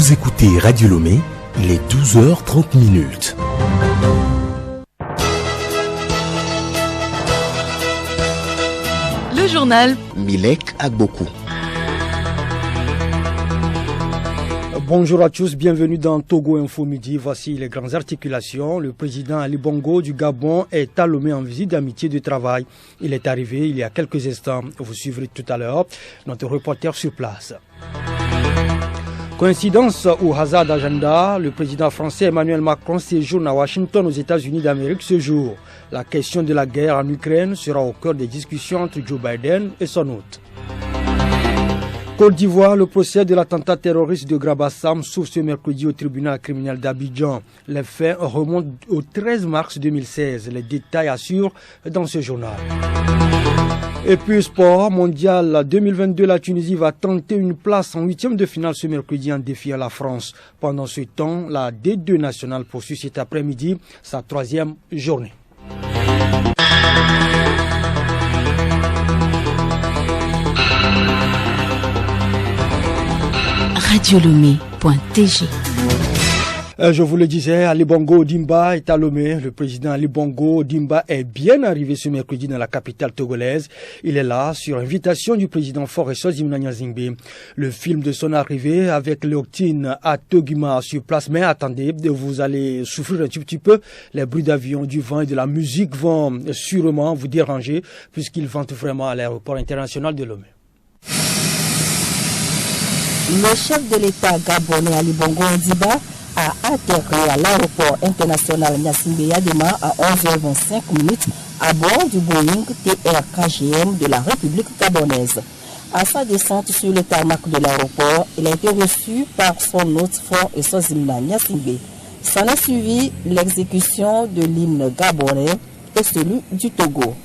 Vous écoutez Radio Lomé, il est 12h30. Le journal Milek Agbokou. Bonjour à tous, bienvenue dans Togo Info Midi. Voici les grandes articulations. Le président Ali Bongo du Gabon est à Lomé en visite d'amitié de travail. Il est arrivé il y a quelques instants. Vous suivrez tout à l'heure notre reporter sur place. Coïncidence ou hasard d'agenda, le président français Emmanuel Macron séjourne à Washington aux États-Unis d'Amérique ce jour. La question de la guerre en Ukraine sera au cœur des discussions entre Joe Biden et son hôte. Côte d'Ivoire, le procès de l'attentat terroriste de Grabassam s'ouvre ce mercredi au tribunal criminel d'Abidjan. Les faits remontent au 13 mars 2016. Les détails assurent dans ce journal. Et puis sport mondial 2022, la Tunisie va tenter une place en huitième de finale ce mercredi en défiant la France. Pendant ce temps, la D2 nationale poursuit cet après-midi sa troisième journée. radiolomé.tg. Je vous le disais, Ali Bongo Ondimba est à Lomé. Le président Ali Bongo Ondimba est bien arrivé ce mercredi dans la capitale togolaise. Il est là sur invitation du président Faure Gnassingbé. Le film de son arrivée avec Léoctine à Togima sur place. Mais attendez, vous allez souffrir un tout petit peu. Les bruits d'avion, du vent et de la musique vont sûrement vous déranger puisqu'ils ventent vraiment à l'aéroport international de Lomé. Le chef de l'État gabonais Ali Bongo Ondimba a atterri à l'aéroport international Gnassingbé Yadema à 11h25 à bord du Boeing TR KGM de la République gabonaise. À sa descente sur le tarmac de l'aéroport, il a été reçu par son hôte Faure Gnassingbé. S'en a suivi l'exécution de l'hymne gabonais et celui du Togo.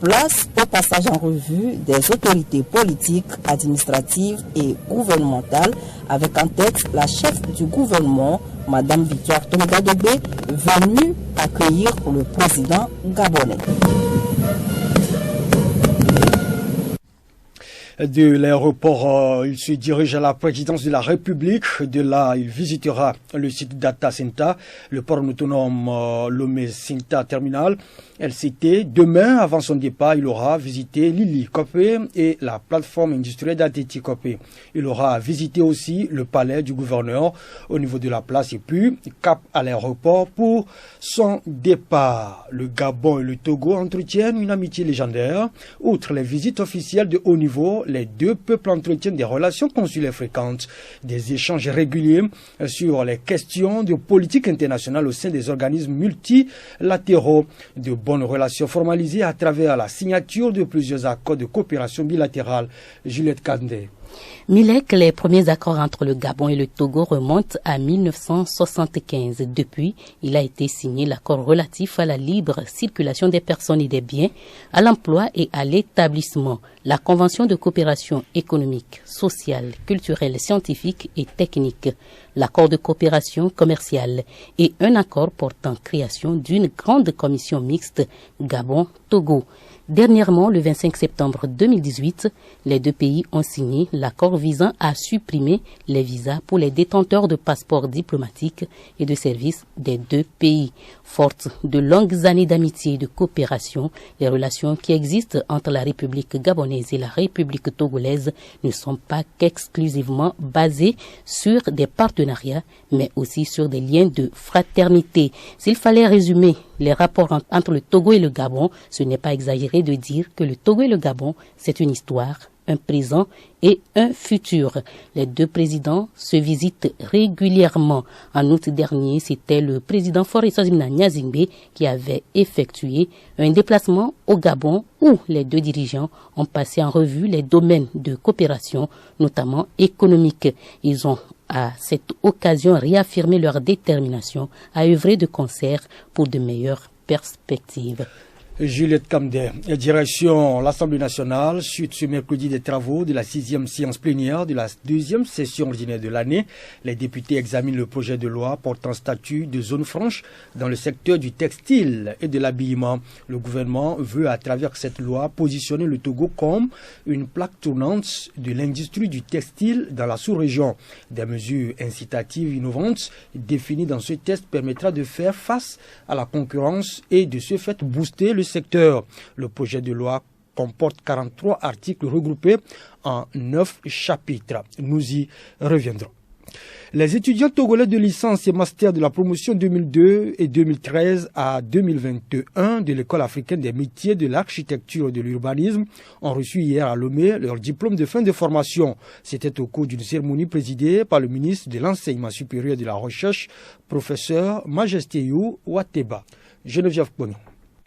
Place au passage en revue des autorités politiques, administratives et gouvernementales, avec en tête la chef du gouvernement, Madame Victoire Tomigadobé, venue accueillir le président gabonais. De l'aéroport, il se dirige à la présidence de la République. De là, il visitera le site Data Center, le port autonome Lomé Sinta Terminal, LCT. Demain, avant son départ, il aura visité Lili Kopé et la plateforme industrielle d'Adeti Kopé. Il aura visité aussi le palais du gouverneur au niveau de la place et puis cap à l'aéroport pour son départ. Le Gabon et le Togo entretiennent une amitié légendaire. Outre les visites officielles de haut niveau, les deux peuples entretiennent des relations consulaires fréquentes, des échanges réguliers sur les questions de politique internationale au sein des organismes multilatéraux, de bonnes relations formalisées à travers la signature de plusieurs accords de coopération bilatérale. Juliette Kandé. Milek, les premiers accords entre le Gabon et le Togo remontent à 1975. Depuis, il a été signé l'accord relatif à la libre circulation des personnes et des biens, à l'emploi et à l'établissement, la convention de coopération économique, sociale, culturelle, scientifique et technique, l'accord de coopération commerciale et un accord portant création d'une grande commission mixte Gabon-Togo. Dernièrement, le 25 septembre 2018, les deux pays ont signé l'accord visant à supprimer les visas pour les détenteurs de passeports diplomatiques et de services des deux pays. Forte de longues années d'amitié et de coopération, les relations qui existent entre la République gabonaise et la République togolaise ne sont pas qu'exclusivement basées sur des partenariats, mais aussi sur des liens de fraternité. S'il fallait résumer les rapports entre le Togo et le Gabon, ce n'est pas exagéré de dire que le Togo et le Gabon, c'est une histoire, un présent et un futur. Les deux présidents se visitent régulièrement. En août dernier, c'était le président Faure Gnassingbé qui avait effectué un déplacement au Gabon où les deux dirigeants ont passé en revue les domaines de coopération, notamment économique. Ils ont à cette occasion réaffirmé leur détermination à œuvrer de concert pour de meilleures perspectives. Juliette Kamdé, direction l'Assemblée nationale, suite ce mercredi des travaux de la 6e séance plénière de la 2e session ordinaire de l'année. Les députés examinent le projet de loi portant statut de zone franche dans le secteur du textile et de l'habillement. Le gouvernement veut à travers cette loi positionner le Togo comme une plaque tournante de l'industrie du textile dans la sous-région. Des mesures incitatives innovantes définies dans ce texte permettra de faire face à la concurrence et de ce fait booster le secteur. Le projet de loi comporte 43 articles regroupés en 9 chapitres. Nous y reviendrons. Les étudiants togolais de licence et master de la promotion 2002 et 2013 à 2021 de l'École africaine des métiers de l'architecture et de l'urbanisme ont reçu hier à Lomé leur diplôme de fin de formation. C'était au cours d'une cérémonie présidée par le ministre de l'Enseignement supérieur et de la Recherche, professeur Majesteyou Wateba. Geneviève Bono.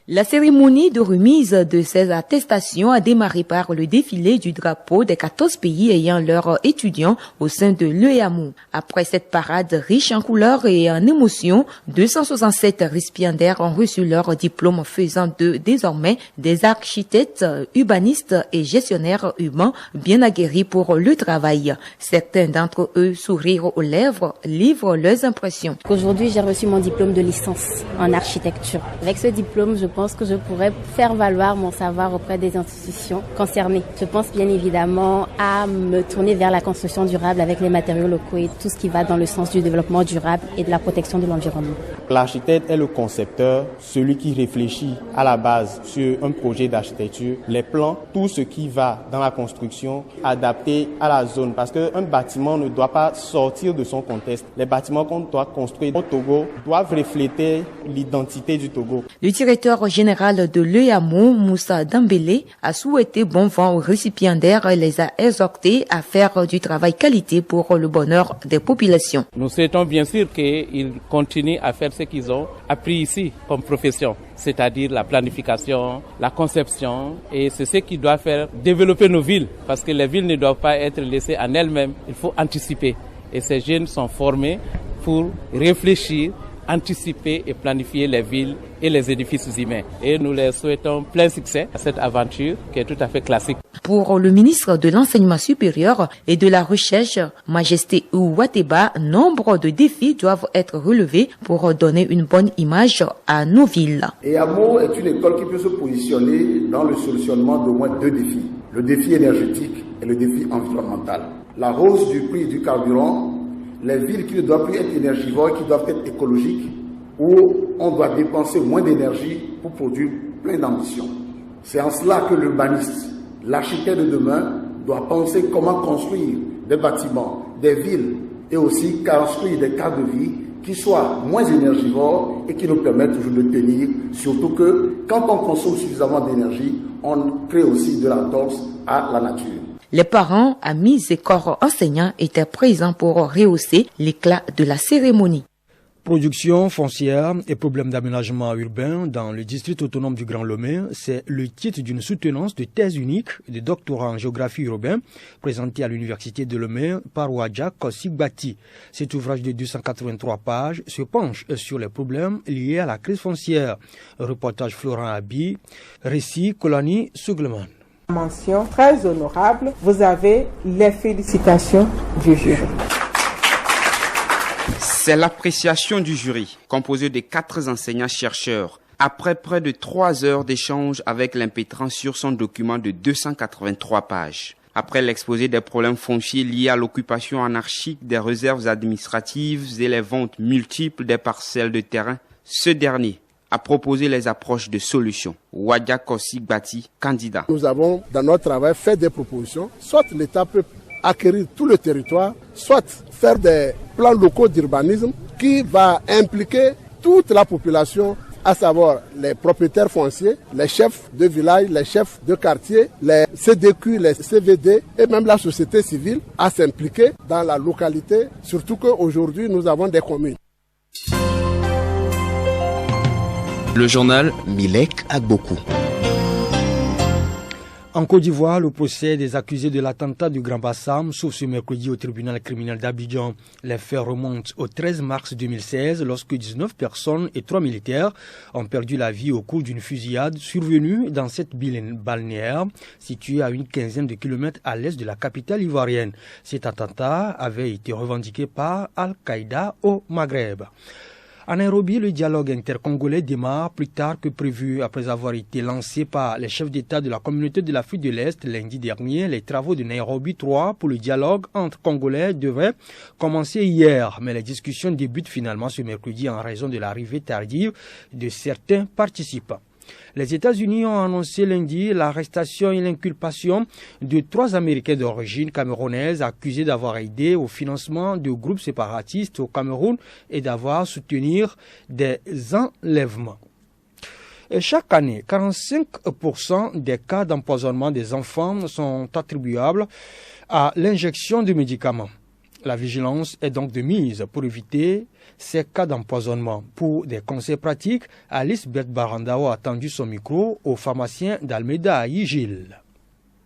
La cérémonie de remise de ces attestations a démarré par le défilé du drapeau des 14 pays ayant leurs étudiants au sein de l'EAMU. Après cette parade riche en couleurs et en émotions, 267 récipiendaires ont reçu leur diplôme, faisant d'eux désormais des architectes, urbanistes et gestionnaires humains bien aguerris pour le travail. Certains d'entre eux, sourires aux lèvres, livrent leurs impressions. Aujourd'hui, j'ai reçu mon diplôme de licence en architecture. Avec ce diplôme, je pense que je pourrais faire valoir mon savoir auprès des institutions concernées. Je pense bien évidemment à me tourner vers la construction durable avec les matériaux locaux et tout ce qui va dans le sens du développement durable et de la protection de l'environnement. L'architecte est le concepteur, celui qui réfléchit à la base sur un projet d'architecture, les plans, tout ce qui va dans la construction adapté à la zone. Parce qu'un bâtiment ne doit pas sortir de son contexte. Les bâtiments qu'on doit construire au Togo doivent refléter l'identité du Togo. Le directeur général de l'EAMU, Moussa Dambélé, a souhaité bon vent aux récipiendaires et les a exhortés à faire du travail qualité pour le bonheur des populations. Nous souhaitons bien sûr qu'ils continuent à faire ce qu'ils ont appris ici comme profession, c'est-à-dire la planification, la conception, et c'est ce qui doit faire développer nos villes, parce que les villes ne doivent pas être laissées en elles-mêmes, il faut anticiper. Et ces jeunes sont formés pour réfléchir, anticiper et planifier les villes et les édifices humains. Et nous les souhaitons plein succès à cette aventure qui est tout à fait classique. Pour le ministre de l'Enseignement supérieur et de la Recherche, Majesteyou Wateba, nombre de défis doivent être relevés pour donner une bonne image à nos villes. EAMU est une école qui peut se positionner dans le solutionnement d'au moins 2 défis. Le défi énergétique et le défi environnemental. La hausse du prix du carburant, les villes qui ne doivent plus être énergivores, qui doivent être écologiques, où on doit dépenser moins d'énergie pour produire plein d'ambitions. C'est en cela que l'urbaniste, l'architecte de demain, doit penser comment construire des bâtiments, des villes et aussi construire des cadres de vie qui soient moins énergivores et qui nous permettent toujours de tenir. Surtout que quand on consomme suffisamment d'énergie, on crée aussi de l'entorse à la nature. Les parents, amis et corps enseignants étaient présents pour rehausser l'éclat de la cérémonie. Production foncière et problèmes d'aménagement urbain dans le district autonome du Grand Lomé, c'est le titre d'une soutenance de thèse unique de doctorat en géographie urbaine présentée à l'université de Lomé par Wadja Kosigbati. Cet ouvrage de 283 pages se penche sur les problèmes liés à la crise foncière. Reportage Florent Abi, récit Kolani Sougleman. Mention très honorable, vous avez les félicitations du jury. C'est l'appréciation du jury, composé de 4 enseignants-chercheurs, après près de 3 heures d'échange avec l'impétrant sur son document de 283 pages. Après l'exposé des problèmes fonciers liés à l'occupation anarchique des réserves administratives et les ventes multiples des parcelles de terrain, ce dernier a proposé les approches de solutions. Wadja Kosigbati, candidat. Nous avons, dans notre travail, fait des propositions. Soit l'État peut acquérir tout le territoire, soit faire des plans locaux d'urbanisme qui va impliquer toute la population, à savoir les propriétaires fonciers, les chefs de village, les chefs de quartier, les CDQ, les CVD et même la société civile à s'impliquer dans la localité, surtout qu'aujourd'hui nous avons des communes. Le journal Milek Agbokou. En Côte d'Ivoire, le procès des accusés de l'attentat du Grand Bassam s'ouvre ce mercredi au tribunal criminel d'Abidjan. Les faits remontent au 13 mars 2016 lorsque 19 personnes et 3 militaires ont perdu la vie au cours d'une fusillade survenue dans cette ville balnéaire située à une quinzaine de kilomètres à l'est de la capitale ivoirienne. Cet attentat avait été revendiqué par Al-Qaïda au Maghreb. À Nairobi, le dialogue intercongolais démarre plus tard que prévu. Après avoir été lancé par les chefs d'État de la communauté de l'Afrique de l'Est lundi dernier, les travaux de Nairobi 3 pour le dialogue entre Congolais devraient commencer hier. Mais les discussions débutent finalement ce mercredi en raison de l'arrivée tardive de certains participants. Les États-Unis ont annoncé lundi l'arrestation et l'inculpation de 3 Américains d'origine camerounaise accusés d'avoir aidé au financement de groupes séparatistes au Cameroun et d'avoir soutenu des enlèvements. Et chaque année, 45% des cas d'empoisonnement des enfants sont attribuables à l'injection de médicaments. La vigilance est donc de mise pour éviter ces cas d'empoisonnement. Pour des conseils pratiques, Alice Bert-Barandao a tendu son micro au pharmacien d'Almeida à Gilles.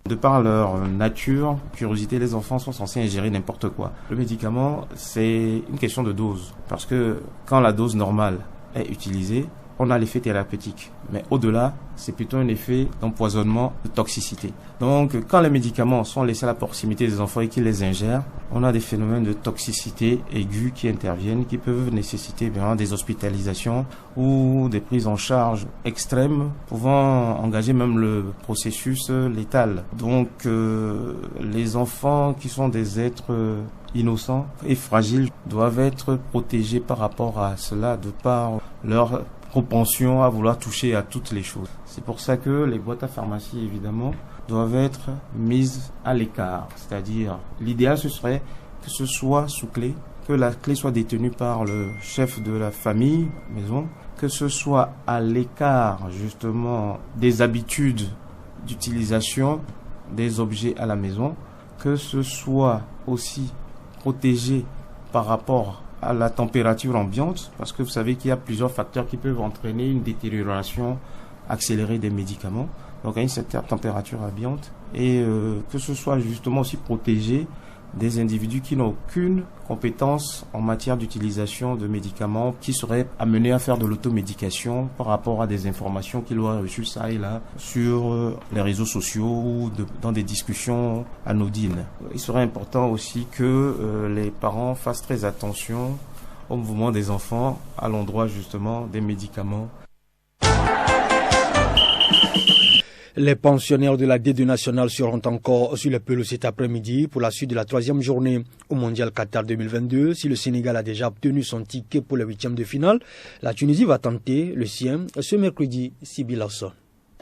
De par leur nature, curiosité, les enfants sont censés ingérer n'importe quoi. Le médicament, c'est une question de dose. Parce que quand la dose normale est utilisée, on a l'effet thérapeutique. Mais au-delà, c'est plutôt un effet d'empoisonnement, de toxicité. Donc, quand les médicaments sont laissés à la proximité des enfants et qu'ils les ingèrent, on a des phénomènes de toxicité aiguë qui interviennent, qui peuvent nécessiter bien des hospitalisations ou des prises en charge extrêmes, pouvant engager même le processus létal. Donc, les enfants qui sont des êtres innocents et fragiles doivent être protégés par rapport à cela, de par leur propension à vouloir toucher à toutes les choses. C'est pour ça que les boîtes à pharmacie, évidemment, doivent être mises à l'écart. C'est-à-dire, l'idéal, ce serait que ce soit sous clé, que la clé soit détenue par le chef de la famille, maison, que ce soit à l'écart, justement, des habitudes d'utilisation des objets à la maison, que ce soit aussi protégé par rapport à la température ambiante, parce que vous savez qu'il y a plusieurs facteurs qui peuvent entraîner une détérioration accélérée des médicaments, donc à une certaine température ambiante, et que ce soit justement aussi protégé des individus qui n'ont aucune compétence en matière d'utilisation de médicaments, qui seraient amenés à faire de l'automédication par rapport à des informations qu'ils auraient reçues ça et là sur les réseaux sociaux ou dans des discussions anodines. Il serait important aussi que les parents fassent très attention au mouvement des enfants à l'endroit justement des médicaments. Les pensionnaires de la D2 nationale seront encore sur le pelouse cet après-midi pour la suite de la 3e journée au Mondial Qatar 2022. Si le Sénégal a déjà obtenu son ticket pour les 8e de finale, la Tunisie va tenter le sien ce mercredi. Sibyl Hassan.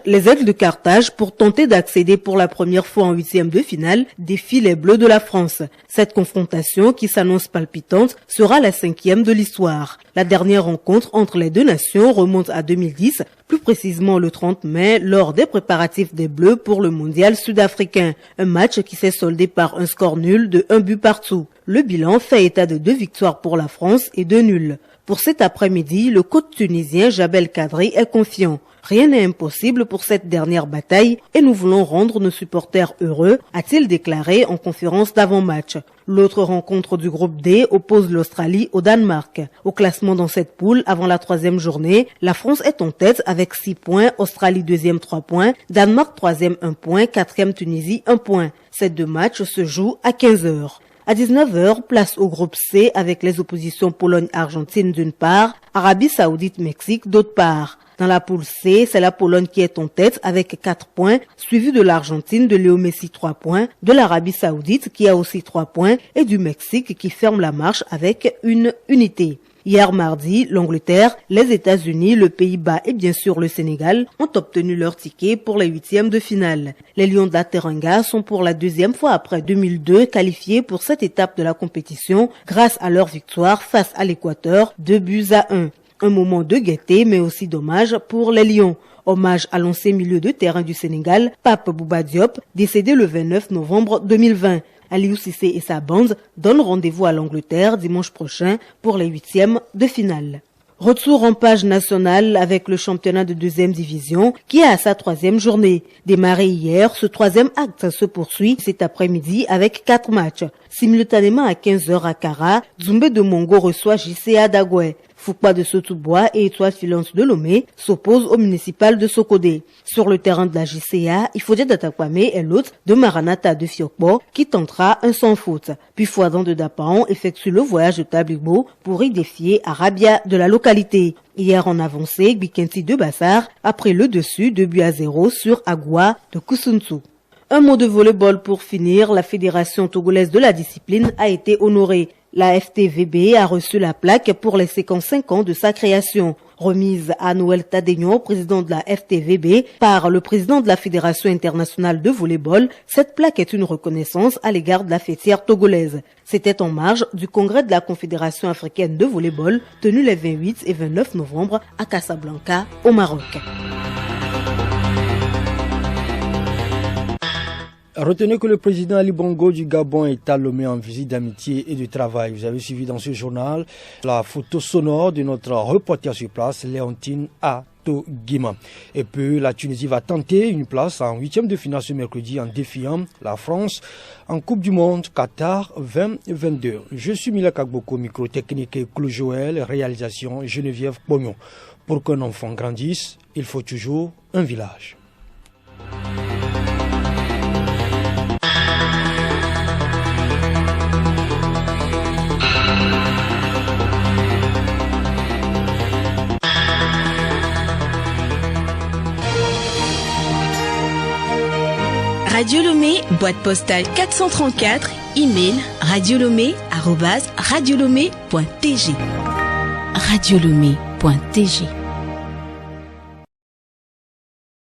Les Aigles de Carthage, pour tenter d'accéder pour la première fois en 8e de finale, défient les Bleus de la France. Cette confrontation, qui s'annonce palpitante, sera la 5e de l'histoire. La dernière rencontre entre les deux nations remonte à 2010, plus précisément le 30 mai, lors des préparatifs des Bleus pour le mondial sud-africain. Un match qui s'est soldé par un score nul de 1 but partout. Le bilan fait état de 2 victoires pour la France et 2 nuls. Pour cet après-midi, le coach tunisien Jabel Kadri est confiant. Rien n'est impossible pour cette dernière bataille et nous voulons rendre nos supporters heureux, a-t-il déclaré en conférence d'avant-match. L'autre rencontre du groupe D oppose l'Australie au Danemark. Au classement dans cette poule, avant la 3e journée, la France est en tête avec 6 points, Australie 2e 3 points, Danemark 3e 1 point, 4e Tunisie 1 point. Ces 2 matchs se jouent à 15h. À 19h, place au groupe C avec les oppositions Pologne-Argentine d'une part, Arabie Saoudite-Mexique d'autre part. Dans la poule C, c'est la Pologne qui est en tête avec 4 points, suivie de l'Argentine de Léo Messi 3 points, de l'Arabie Saoudite qui a aussi 3 points et du Mexique qui ferme la marche avec une unité. Hier mardi, l'Angleterre, les États-Unis, le Pays-Bas et bien sûr le Sénégal ont obtenu leur ticket pour les 8e de finale. Les Lions de la Teranga sont pour la 2e fois après 2002 qualifiés pour cette étape de la compétition grâce à leur victoire face à l'Équateur, 2-1. Un moment de gaieté mais aussi d'hommage pour les Lions. Hommage à l'ancien milieu de terrain du Sénégal, Pape Bouba Diop, décédé le 29 novembre 2020. Aliou Cissé et sa bande donnent rendez-vous à l'Angleterre dimanche prochain pour les 8e de finale. Retour en page nationale avec le championnat de 2e division qui est à sa 3e journée. Démarré hier, ce 3e acte se poursuit cet après-midi avec 4 matchs. Simultanément à 15h à Kara, Zumbe de Mongo reçoit JCA d'Agoué. Foupa de Sotoubois et Étoile Filante de Lomé s'opposent au municipal de Sokodé. Sur le terrain de la JCA, Ifodé d'Atakwame est l'hôte de Maranatha de Fiokbo qui tentera un sans faute. Puis Fouadan de Dapaon effectue le voyage de Tablibo pour y défier Arabia de la localité. Hier en avancée, Bikenti de Bassar a pris le dessus 2-0 sur Agua de Kusuntu. Un mot de volleyball pour finir. La Fédération togolaise de la discipline a été honorée. La FTVB a reçu la plaque pour les 55 ans de sa création. Remise à Noël Tadegno, président de la FTVB, par le président de la Fédération internationale de volleyball, cette plaque est une reconnaissance à l'égard de la fêtière togolaise. C'était en marge du congrès de la Confédération africaine de volleyball, tenu les 28 et 29 novembre à Casablanca, au Maroc. Retenez que le président Ali Bongo du Gabon est à Lomé en visite d'amitié et de travail. Vous avez suivi dans ce journal la photo sonore de notre reporter sur place, Léontine Atogima. Et puis la Tunisie va tenter une place en 8e de finale ce mercredi en défiant la France en Coupe du Monde Qatar 2022. Je suis Mila Kagboko, micro-technique et Claude Joël, réalisation Geneviève Pognon. Pour qu'un enfant grandisse, il faut toujours un village. Radio Lomé, boîte postale 434, email radiolomé@radiolomé.tg. Radiolomé.tg